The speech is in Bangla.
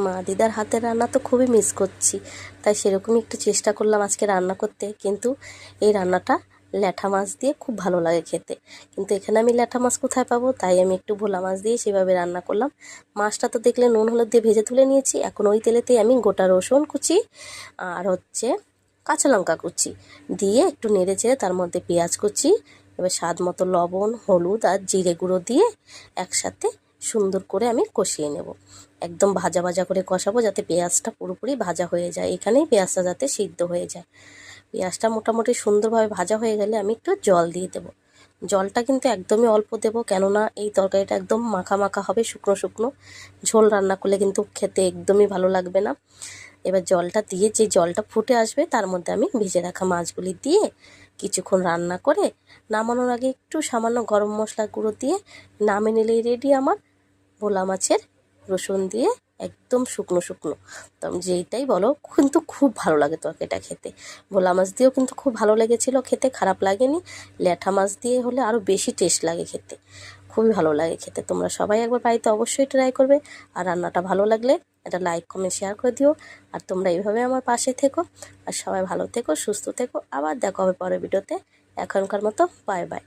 মা দিদার হাতের রান্না তো খুবই মিস করছি, তাই সেরকমই একটু চেষ্টা করলাম আজকে রান্না করতে। কিন্তু এই রান্নাটা ল্যাঠা মাছ দিয়ে খুব ভালো লাগে খেতে, কিন্তু এখানে আমি ল্যাঠা মাছ কোথায় পাবো, তাই আমি একটু ভোলা মাছ দিয়ে সেভাবে রান্না করলাম। মাছটা তো দেখলে নুন হলুদ দিয়ে ভেজে তুলে নিয়েছি। এখন ওই তেলেতেই আমি গোটা রসুন কুচি আর কাঁচা লঙ্কা কুচি দিয়ে একটু নেড়ে চেড়ে তার মধ্যে পেঁয়াজ কুচি, এবার স্বাদ মতো লবণ, হলুদ আর জিরে গুঁড়ো দিয়ে একসাথে সুন্দর করে আমি কষিয়ে নেব। একদম ভাজা ভাজা করে কষাবো, যাতে পেঁয়াজটা পুরোপুরি ভাজা হয়ে যায়। এখানেই পেঁয়াজটা যাতে সিদ্ধ হয়ে যায়। পেঁয়াজটা মোটামুটি সুন্দরভাবে ভাজা হয়ে গেলে আমি একটু জল দিয়ে দেবো। জলটা কিন্তু একদমই অল্প দেবো, কেননা এই তরকারিটা একদম মাখা মাখা হবে, শুকনো শুকনো। ঝোল রান্না করলে কিন্তু খেতে একদমই ভালো লাগবে না। এবার জলটা দিয়ে যে জলটা ফুটে আসবে তার মধ্যে আমি ভেজে রাখা মাছগুলি দিয়ে কিছুক্ষণ রান্না করে নামানোর আগে একটু সামান্য গরম মশলা গুঁড়ো দিয়ে নামিয়ে নিলেই রেডি আমার ভোলা মাছের রসুন দিয়ে একদম শুকনো শুকনো, তো যেইটাই বলো কিন্তু খুব ভালো লাগে তরকারিটা খেতে। ভোলা মাছ দিয়েও কিন্তু খুব ভালো লেগেছিলো খেতে, খারাপ লাগেনি। ল্যাঠা মাছ দিয়ে হলে আরও বেশি টেস্ট লাগে খেতে, খুবই ভালো লাগে খেতে। তোমরা সবাই একবার বাড়িতে অবশ্যই ট্রাই করবে। আর রান্নাটা ভালো লাগলে এটা লাইক কমেন্ট শেয়ার করে দিও। আর তোমরা এইভাবে আমার পাশে থেকো। আর সবাই ভালো থেকো, সুস্থ থেকো। আবার দেখা হবে পরের ভিডিওতে। এখনকার মতো বাই বাই।